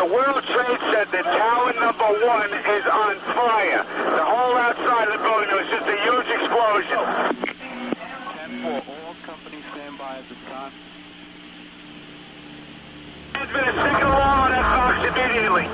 The World Trade Center, tower number 1, is on fire. The whole outside of the building, there was just a huge explosion. 10-4, all companies stand by at this time. There's been a second alarm on that box immediately.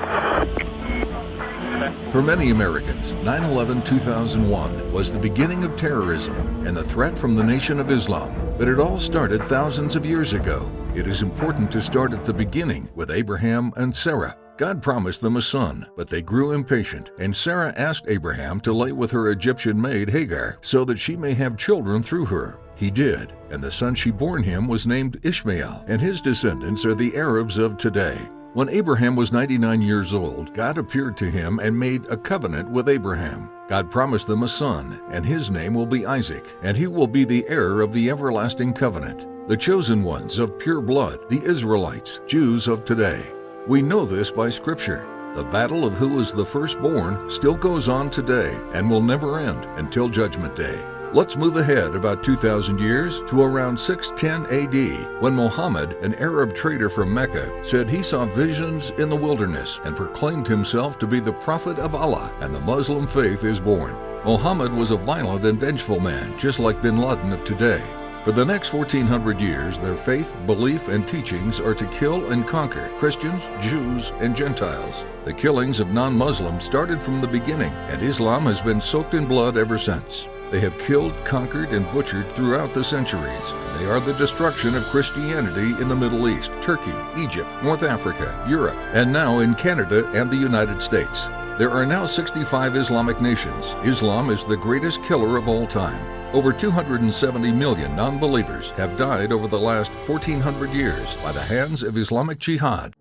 For many Americans, 9/11/2001 was the beginning of terrorism and the threat from the Nation of Islam. But it all started thousands of years ago. It is important to start at the beginning with Abraham and Sarah. God promised them a son, but they grew impatient, and Sarah asked Abraham to lay with her Egyptian maid Hagar so that she may have children through her. He did, and the son she bore him was named Ishmael, and his descendants are the Arabs of today. When Abraham was 99 years old, God appeared to him and made a covenant with Abraham. God promised them a son, and his name will be Isaac, and he will be the heir of the everlasting covenant. The chosen ones of pure blood, the Israelites, Jews of today. We know this by Scripture. The battle of who is the firstborn still goes on today and will never end until Judgment Day. Let's move ahead about 2,000 years to around 610 AD, when Muhammad, an Arab trader from Mecca, said he saw visions in the wilderness and proclaimed himself to be the prophet of Allah, and the Muslim faith is born. Muhammad was a violent and vengeful man, just like bin Laden of today. For the next 1,400 years, their faith, belief, and teachings are to kill and conquer Christians, Jews, and Gentiles. The killings of non-Muslims started from the beginning, and Islam has been soaked in blood ever since. They have killed, conquered, and butchered throughout the centuries, and they are the destruction of Christianity in the Middle East, Turkey, Egypt, North Africa, Europe, and now in Canada and the United States. There are now 65 Islamic nations. Islam is the greatest killer of all time. Over 270 million non-believers have died over the last 1,400 years by the hands of Islamic Jihad.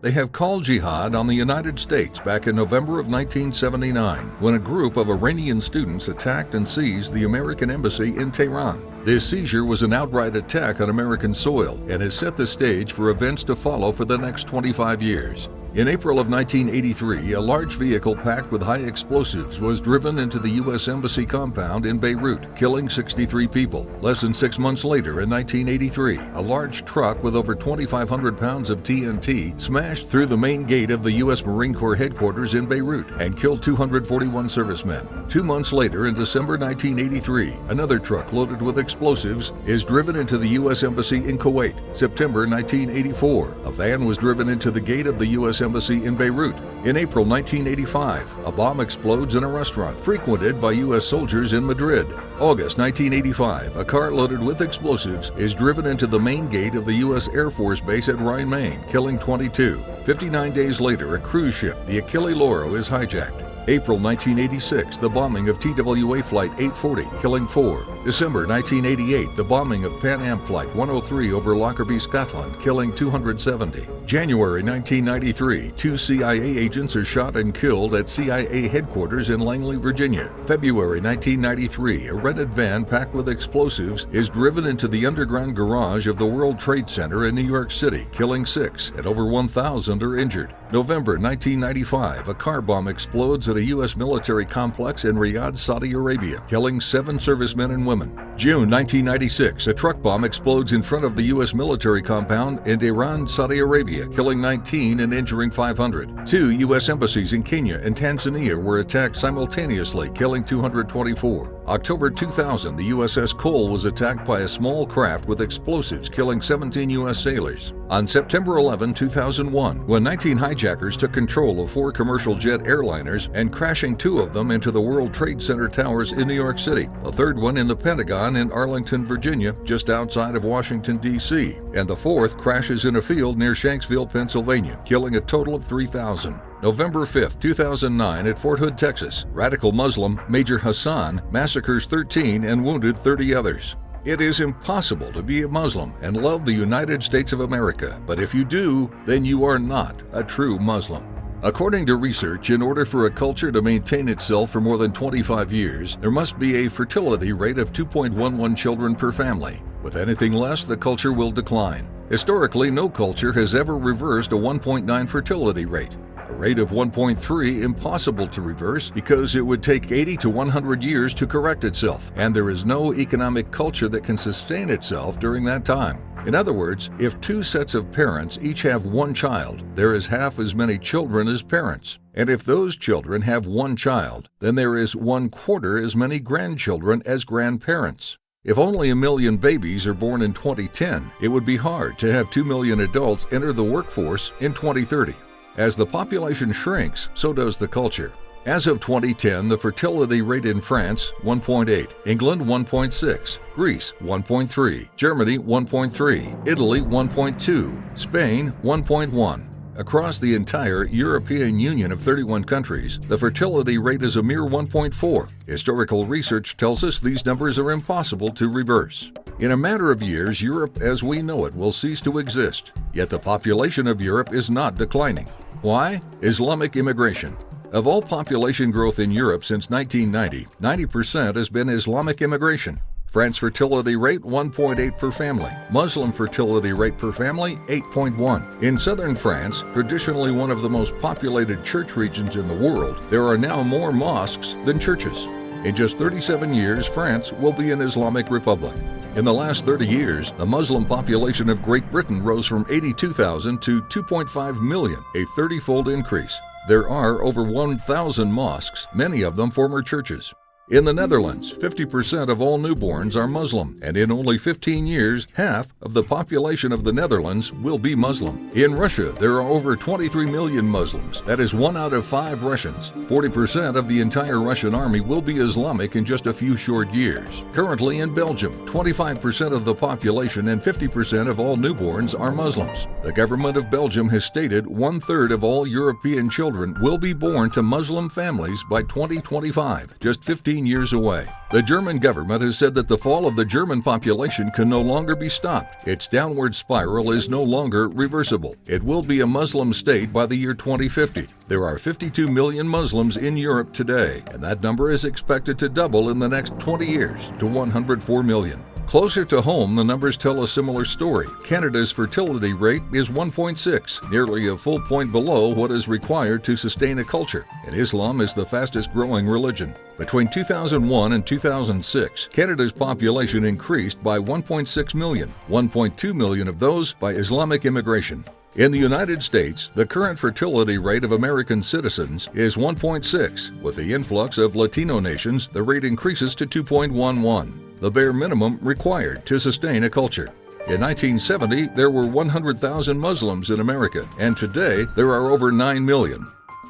They have called jihad on the United States back in November of 1979, when a group of Iranian students attacked and seized the American embassy in Tehran. This seizure was an outright attack on American soil and has set the stage for events to follow for the next 25 years. In April of 1983, a large vehicle packed with high explosives was driven into the U.S. Embassy compound in Beirut, killing 63 people. Less than 6 months later, in 1983, a large truck with over 2,500 pounds of TNT smashed through the main gate of the U.S. Marine Corps headquarters in Beirut and killed 241 servicemen. 2 months later, in December 1983, another truck loaded with explosives is driven into the U.S. Embassy in Kuwait. September 1984, a van was driven into the gate of the U.S. Embassy in Beirut. In April 1985, a bomb explodes in a restaurant frequented by U.S. soldiers in Madrid. August 1985, a car loaded with explosives is driven into the main gate of the U.S. Air Force Base at Rhine, Maine, killing 22. 59 days later, a cruise ship, the Achille Lauro, is hijacked. April 1986, the bombing of TWA Flight 840, killing 4. December 1988, the bombing of Pan Am Flight 103 over Lockerbie, Scotland, killing 270. January 1993, 2 CIA agents are shot and killed at CIA headquarters in Langley, Virginia. February 1993, a rented van packed with explosives is driven into the underground garage of the World Trade Center in New York City, killing 6, and over 1,000 are injured. November 1995, a car bomb explodes at a U.S. military complex in Riyadh, Saudi Arabia, killing 7 servicemen and women. June 1996, a truck bomb explodes in front of the U.S. military compound in Iran, Saudi Arabia, killing 19 and injuring 500. 2 U.S. embassies in Kenya and Tanzania were attacked simultaneously, killing 224. October 2000, the USS Cole was attacked by a small craft with explosives, killing 17 U.S. sailors. On September 11, 2001, when 19 hijackers took control of 4 commercial jet airliners and crashing 2 of them into the World Trade Center towers in New York City, the 3rd one in the Pentagon in Arlington, Virginia, just outside of Washington, D.C., and the 4th crashes in a field near Shanksville, Pennsylvania, killing a total of 3,000. November 5, 2009, at Fort Hood, Texas, radical Muslim Major Hassan massacres 13 and wounded 30 others. It is impossible to be a Muslim and love the United States of America, but if you do, then you are not a true Muslim. According to research, in order for a culture to maintain itself for more than 25 years, there must be a fertility rate of 2.11 children per family. With anything less, the culture will decline. Historically, no culture has ever reversed a 1.9 fertility rate. A rate of 1.3 impossible to reverse because it would take 80 to 100 years to correct itself, and there is no economic culture that can sustain itself during that time. In other words, if two sets of parents each have one child, there is half as many children as parents. And if those children have one child, then there is 1/4 as many grandchildren as grandparents. If only 1 million babies are born in 2010, it would be hard to have 2 million adults enter the workforce in 2030. As the population shrinks, so does the culture. As of 2010, the fertility rate in France, 1.8, England, 1.6, Greece, 1.3, Germany, 1.3, Italy, 1.2, Spain, 1.1. Across the entire European Union of 31 countries, the fertility rate is a mere 1.4. Historical research tells us these numbers are impossible to reverse. In a matter of years, Europe as we know it will cease to exist. Yet the population of Europe is not declining. Why? Islamic immigration. Of all population growth in Europe since 1990, 90% has been Islamic immigration. France fertility rate 1.8 per family. Muslim fertility rate per family 8.1. In southern France, traditionally one of the most populated church regions in the world, there are now more mosques than churches. In just 37 years, France will be an Islamic republic. In the last 30 years, the Muslim population of Great Britain rose from 82,000 to 2.5 million, a 30-fold increase. There are over 1,000 mosques, many of them former churches. In the Netherlands, 50% of all newborns are Muslim, and in only 15 years, half of the population of the Netherlands will be Muslim. In Russia, there are over 23 million Muslims. That is 1 out of 5 Russians. 40% of the entire Russian army will be Islamic in just a few short years. Currently in Belgium, 25% of the population and 50% of all newborns are Muslims. The government of Belgium has stated 1/3 of all European children will be born to Muslim families by 2025, just 15 years away. The German government has said that the fall of the German population can no longer be stopped. Its downward spiral is no longer reversible. It will be a Muslim state by the year 2050. There are 52 million Muslims in Europe today, and that number is expected to double in the next 20 years to 104 million. Closer to home, the numbers tell a similar story. Canada's fertility rate is 1.6, nearly a full point below what is required to sustain a culture, and Islam is the fastest growing religion. Between 2001 and 2006, Canada's population increased by 1.6 million, 1.2 million of those by Islamic immigration. In the United States, the current fertility rate of American citizens is 1.6. With the influx of Latino nations, the rate increases to 2.11. The bare minimum required to sustain a culture. In 1970, there were 100,000 Muslims in America, and today there are over 9 million.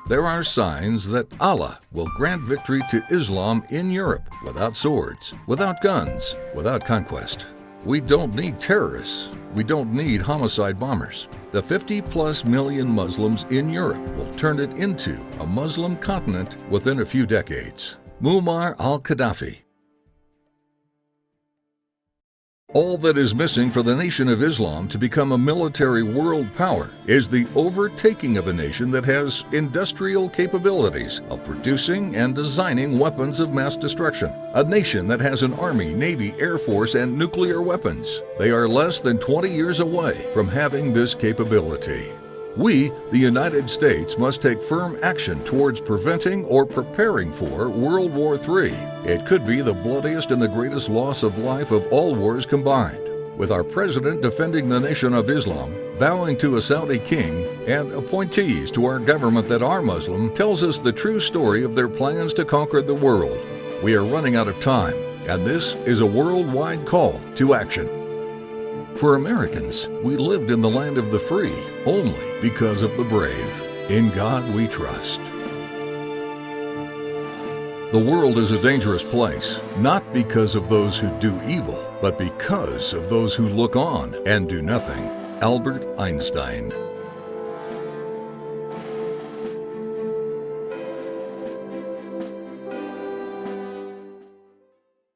There are signs that Allah will grant victory to Islam in Europe without swords, without guns, without conquest. We don't need terrorists. We don't need homicide bombers. The 50+ million Muslims in Europe will turn it into a Muslim continent within a few decades. Muammar al-Gaddafi. All that is missing for the nation of Islam to become a military world power is the overtaking of a nation that has industrial capabilities of producing and designing weapons of mass destruction. A nation that has an army, navy, air force, and nuclear weapons. They are less than 20 years away from having this capability. We, the United States, must take firm action towards preventing or preparing for World War III. It could be the bloodiest and the greatest loss of life of all wars combined. With our president defending the nation of Islam, bowing to a Saudi king, and appointees to our government that are Muslim, tells us the true story of their plans to conquer the world. We are running out of time, and this is a worldwide call to action. For Americans, we lived in the land of the free only because of the brave. In God we trust. The world is a dangerous place, not because of those who do evil, but because of those who look on and do nothing. Albert Einstein.